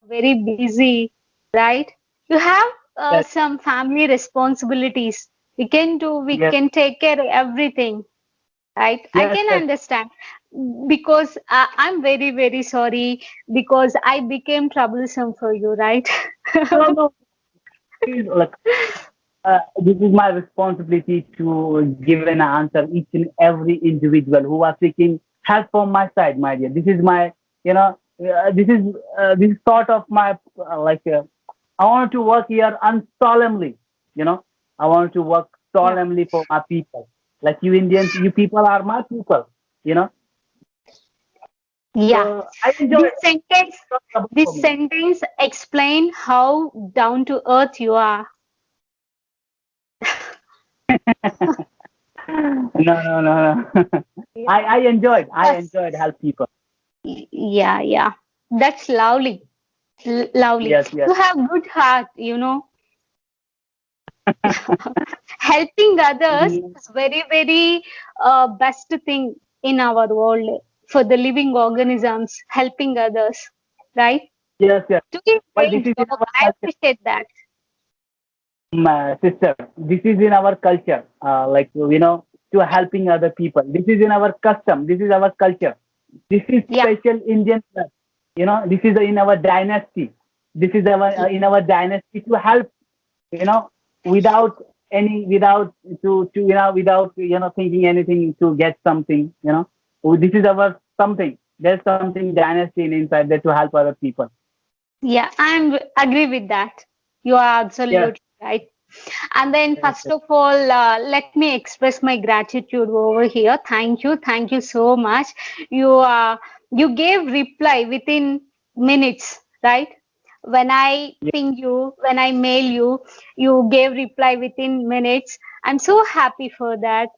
very busy, right? You have Yes, some family responsibilities. We yes, can take care of everything, right? I yes, can yes. understand because I'm very, very sorry because I became troublesome for you, right? No, no. Please, like, this is my responsibility to give an answer each and every individual who are seeking help from my side, my dear. This is my, this is sort of my I want to work here unsolemnly, you know. I want to work Yeah. solemnly for my people. Like you Indians, you people are my people, you know. Yeah. So I enjoy This it. sentence, It's not trouble for this me. sentence explain how down to earth you are. No, no, no, no. Yeah. I Yes. enjoyed help people. Yeah, yeah. That's lovely. Lovely. Yes, yes. You have good heart, Helping others Mm, is very, very best thing in our world for the living organisms, helping others, right? yes, yes. Doing Well, this great is in job. our I culture, appreciate that. sister. This is in our culture. To helping other people. This is in our custom. This is our culture. This is Yeah, special Indian. This is in our dynasty. This is our yeah, in our dynasty to help. You know, without without without thinking anything to get something. This is our something. There's something dynasty inside there to help other people. yeah. I'm agree with that. You are Yes, absolutely right. And then, yes, first yes. of all, let me express my gratitude over here. Thank you so much. You you gave reply within minutes, right? When I Yes. ping you, when I mail you, you gave reply within minutes. I'm so happy for that.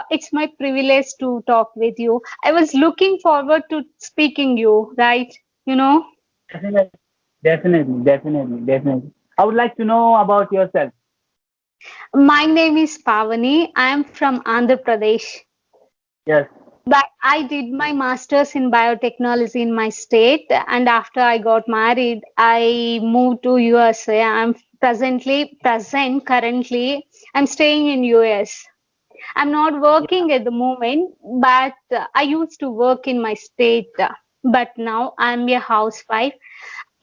It's my privilege to talk with you. I was looking forward to speaking you, right? You know. Definitely, definitely, definitely, definitely. I would like to know about yourself. My name is Pavani. I am from Andhra Pradesh. Yes, But I did my master's in biotechnology in my state, and after I got married, I moved to USA. I'm currently, I'm staying in US. I'm not yeah, working at the moment, but I used to work in my state. But now I'm a housewife.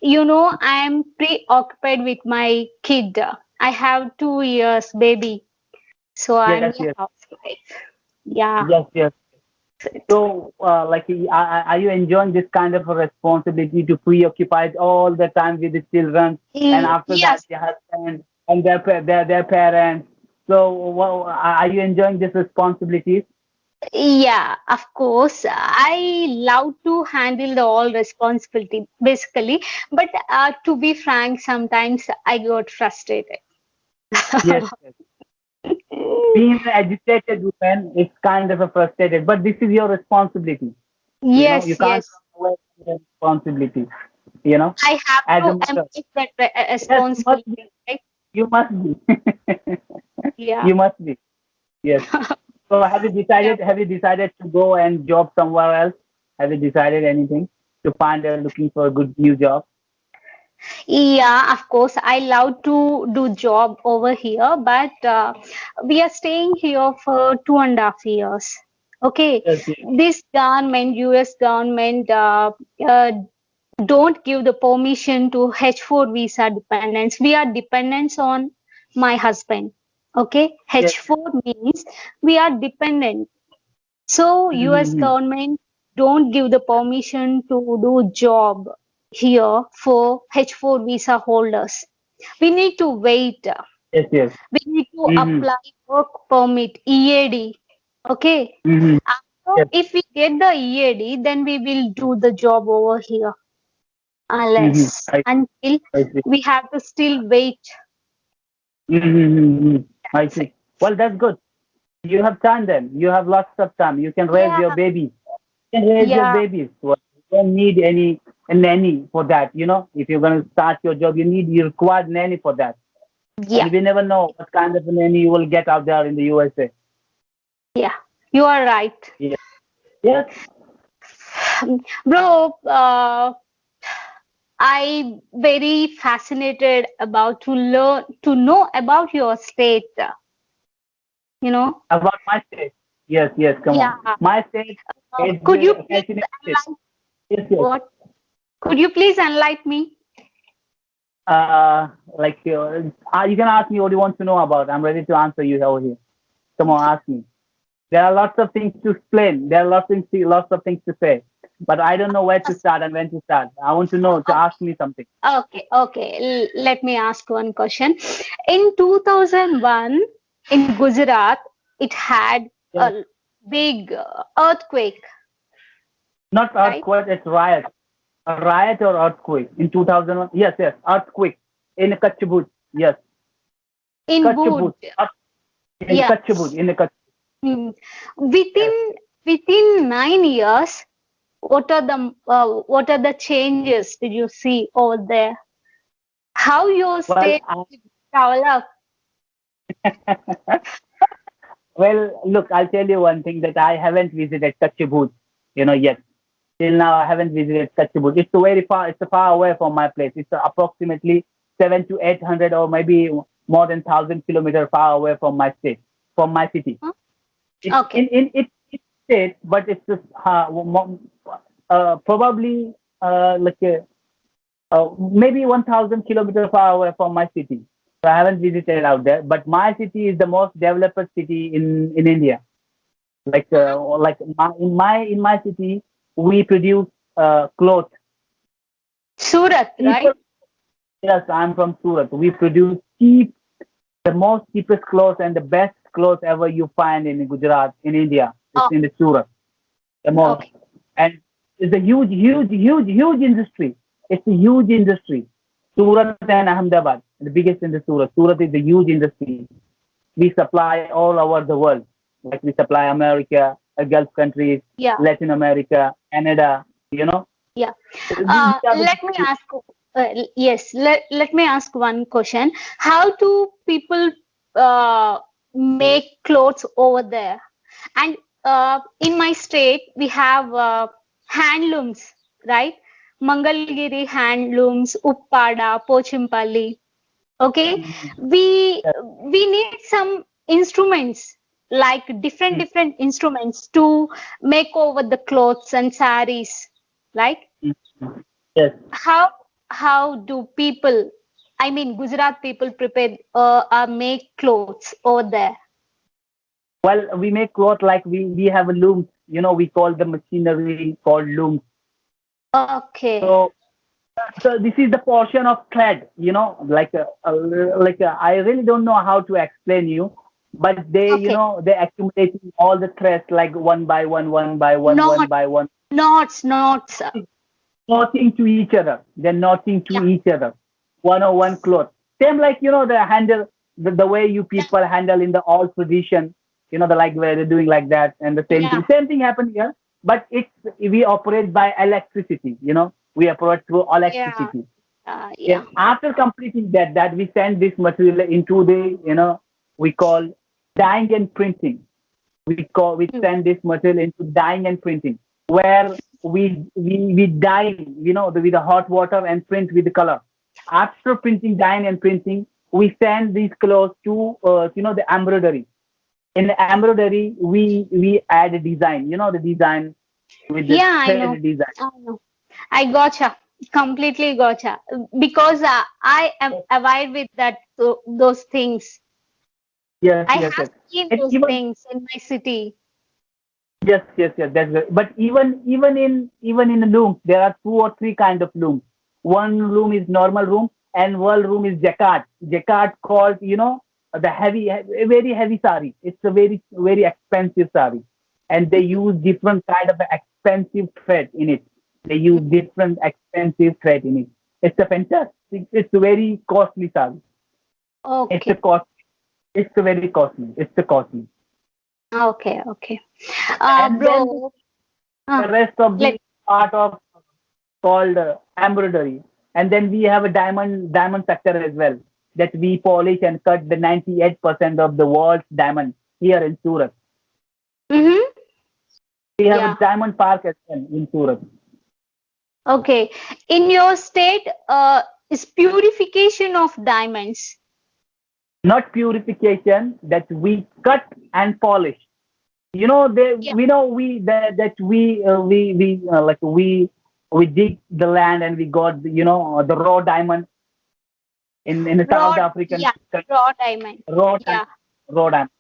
I'm preoccupied with my kid. I have 2 years baby, so I'm yes, a yes, housewife. Yeah. yes, yes. So, are you enjoying this kind of a responsibility to preoccupy all the time with the children, and after that, Yes, the husband and their parents? So, are you enjoying these responsibilities? yeah, of course. I love to handle the all responsibility basically, but to be frank, sometimes I got frustrated. Yes, yes. Being an educated woman, it's kind of a frustrated, but this is your responsibility. You Yes, can't yes. run away from the responsibility. You know, I have as a to mother. embrace that Yes, you must be. responsibility, right? You must be. Yeah. You must be. Yes. So Yeah. have you decided to go and job somewhere else? Have you decided anything to find looking for a good new job? Yeah, of course. I love to do job over here, but we are staying here for 2.5 years. Okay, Yes, yes. this government, US government, don't give the permission to H4 visa dependents. We are dependents on my husband. Okay, Yes. H4 means we are dependent. So US Mm-hmm. government don't give the permission to do job here for H4 visa holders. We need to wait. Yes, yes. We need to Mm-hmm. apply work permit EAD. Okay. Mm-hmm. So Yes. if we get the EAD, then we will do the job over here. Mm-hmm. Unless until I see. we have to still wait. Mm-hmm. I That's see. it. Well, that's good. You have time then. You have lots of time. You can raise Yeah, your babies. You can raise your yeah, babies. Well, you don't need any a nanny for that. If you're going to start your job, you require nanny for that. yeah, And we never know what kind of a nanny you will get out there in the USA. yeah. You are right. Yes. Yes. Bro, I very fascinated about to learn to know about your state. You know. About my state. Yes, yes, come Yeah. on. My state is Could you please fascinating state. enlighten Yes, yes. what? Could you please enlighten me? Like you can ask me what you want to know about. I'm ready to answer you over here. Come on, ask me. There are lots of things to explain. There are lots of things to say, but I don't know where to start and when to start. I want to know to ask me something. Okay, okay. Let me ask one question. In 2001, in Gujarat, it had Yes. a big earthquake, Not right? earthquake, it's riot. A riot or earthquake in 2001. Yes, yes, earthquake in Kutch Bhuj. Yes, In Kutch Bhuj. Bhuj. In Yeah. Kutch Bhuj. In the Kutch. Hmm. Yes. Within 9 years, what are the changes did you see over there? How your Well, state developed? well, look, I'll tell you one thing that I haven't visited Kutch Bhuj, yet. Till now, I haven't visited Kutch Bhuj. It's very far. It's far away from my place. It's approximately 700 to 800, or maybe more than 1,000 kilometers far away from my state, from my city. Huh? It's Okay. it's state, but it's just, probably like maybe 1,000 kilometers far away from my city. So I haven't visited out there. But my city is the most developed city in India. In my city, we produce clothes. Surat, right? People, yes, I'm from Surat. We produce the most cheapest clothes and the best clothes ever you find in Gujarat, in India. It's Oh, in the Surat, the most. okay. And it's a huge, huge, huge, huge industry. It's a huge industry. Surat and Ahmedabad, the biggest in the Surat. Surat is a huge industry. We supply all over the world. Like we supply America, Gulf countries, Yeah, Latin America, Canada. You know, yeah. these are the Let me ask, yes, let me ask one question. How do people make clothes over there? And in my state, we have handlooms, right? Mangalgiri handlooms, Uppada, Pochimpalli. Okay, we need some instruments like different instruments to make over the clothes and saris, right? yes. How do people, I mean Gujarat people, prepare make clothes over there? Well, we make cloth like we have a looms. We call the machinery called looms. Okay. So so this is the portion of thread, I really don't know how to explain you, but Okay. they accumulate all the threads like one by one, one by one, one Not by one, knots. knotting to each other. They're knotting to Yeah. each other. One or one cloth. Same like, the handle, the way you Yeah. people handle in the old tradition, the like where they're doing like that, and the same Yeah. thing. Same thing happened here, but we operate by electricity, we operate through Yeah. electricity. Yeah. Yes, after completing that we send this material into the, we call dyeing and printing. We Mm. send this material into dyeing and printing, where we dye, with the hot water and print with the color. After printing, dyeing and printing, we send these clothes to, the embroidery. In the embroidery, we add a design, the design with the Yeah, I know. thread design. I know. I gotcha. Completely gotcha. Because I am aware with those things. Yes, I yes, have yes. seen And those even things in my city. yes, yes, yes. That's good. But even in the looms, there are two or three kind of looms. One loom is normal loom, and one loom is jacquard. Jacquard called, the heavy, very heavy sari. It's a very very expensive sari, and they Mhm. use different kind of expensive thread in it. They use different expensive thread in it. It's a fantastic. It's a very costly sari. It's a Okay. cost. It's a very costly. It's a costly. Okay. Okay. And then Bro. the Uh, rest of let the part of called embroidery, and then we have a diamond sector as well, that we polish and cut the 98% of the world's diamond here in Surat. mm-hmm. We have a Yeah. diamond park as well in Surat. Okay. In your state, is purification of diamonds. Not purification, that we cut and polish. You know, Yeah. we know that we like we dig the land and we got the raw diamond in the Raw, South African yeah, raw diamond. raw diamond, Yeah. raw diamond.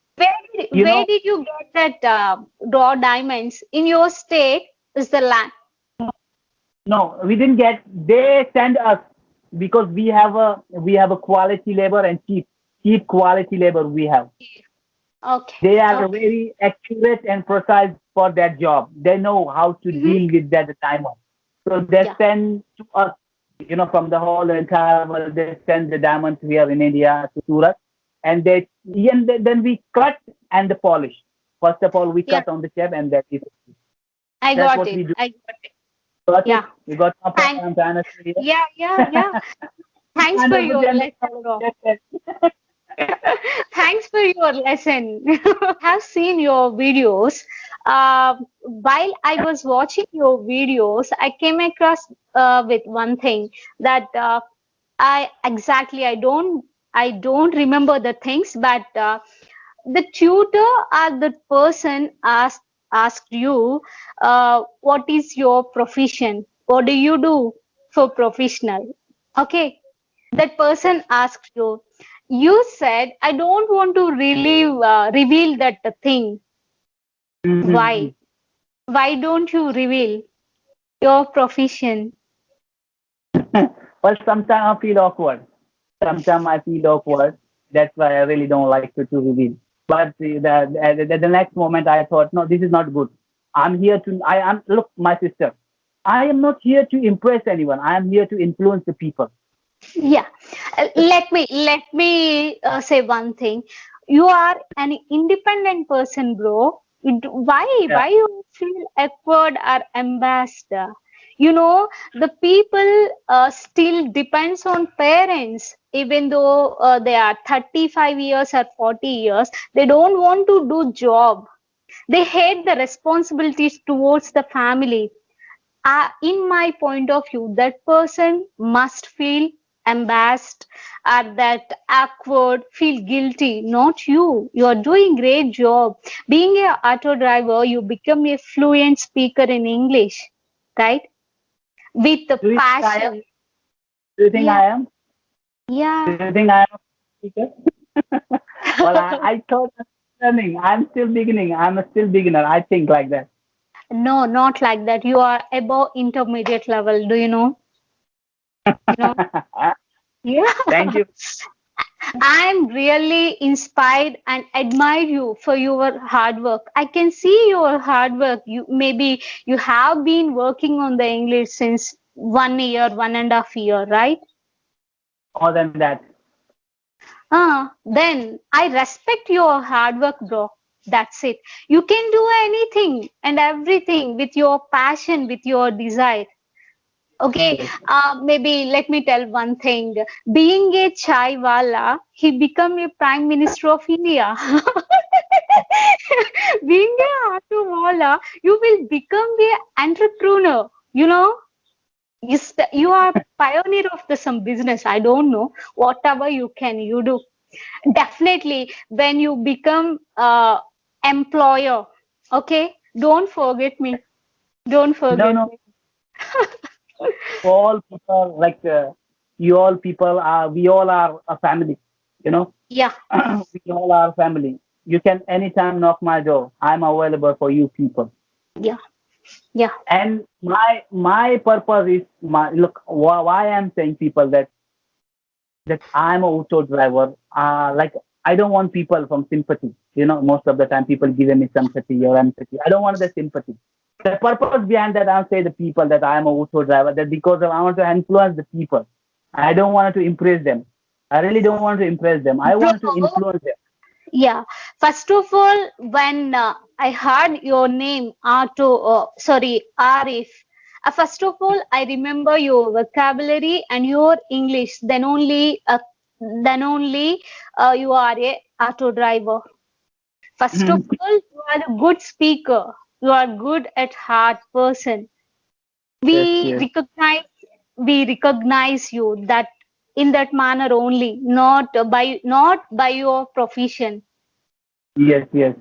You Where know, did you get that raw diamonds? In your state is the land. no, we didn't get. They send us because we have a quality labor and cheap quality labor we have. Okay. They are Okay. very accurate and precise for that job. They know how to Mm-hmm. deal with that diamond. So they Yeah. send to us, from the whole entire world. They send the diamonds here in India to Surat, and then we cut and polish. First of all, we Yeah. cut on the shape, and that is I that's got what it. we do. I got it. Got Yeah. it? You got my point? Thank. I'm trying to say Yeah. Yeah. here. Yeah. Thanks And for but your then lesson, bro. Thanks for your lesson. Have seen your videos. While I was watching your videos, I came across with one thing that I don't remember the things, but the tutor or the person asked you, what is your profession? What do you do for professional? Okay, that person asked you. You said, I don't want to reveal that thing. Mhm. Why? Why don't you reveal your profession? But sometimes I feel awkward. Sometimes I feel awkward. That's why I really don't like to reveal. But the next moment I thought, no, this is not good. I am, look, my sister, I am not here to impress anyone. I am here to influence the people. Yeah. Let me say one thing. You are an independent person, bro. Why Yeah. you feel awkward or embarrassed? You know, the people still depends on parents, even though they are 35 years or 40 years. They don't want to do job. They hate the responsibilities towards the family. In my point of view, that person must feel embarrassed or that awkward, feel guilty, not you. You are doing great job. Being a auto driver, you become a fluent speaker in English, right? With the Do you think I am? passion. Do you think Yeah, I am? Do yeah. you think I am a speaker? Well, I thought I'm learning. I'm still beginning. I'm a still beginner. I think like that. No, not like that. You are above intermediate level. Do you know? You know? Yeah. Thank you. I'm really inspired and admire you for your hard work. I can see your hard work. You have been working on the English since 1 year, 1.5 year, right? More than that. Then I respect your hard work, bro. That's it. You can do anything and everything with your passion, with your desire. Okay, Yes. maybe let me tell one thing. Being a chai wala, he become a prime minister of India. Being a auto wala, you will become a entrepreneur. You know, you are pioneer of the some business. I don't know. Whatever you can, you do. Definitely, when you become employer, okay, don't forget me. Don't No, forget no. me. All people you all people are. We all are a family. You know. Yeah, We all are family. You can anytime knock my door. I'm available for you people. yeah, yeah. And my purpose is my look. Why I'm saying people that I'm a auto driver. Like I don't want people from sympathy. Most of the time people give me sympathy or empathy. I don't want the sympathy. The purpose behind that, I'll say the people that I am a auto driver. That because I want to influence the people. I don't want to impress them. I really don't want to impress them. I Bro, want to influence them. yeah. First of all, when I heard your name, Arif. First of all, I remember your vocabulary and your English. Then only, you are a auto driver. First of all, you are a good speaker. You are good at heart person. we Yes, yes. recognize you that in that manner only, not by your profession. Yes, yes, yes.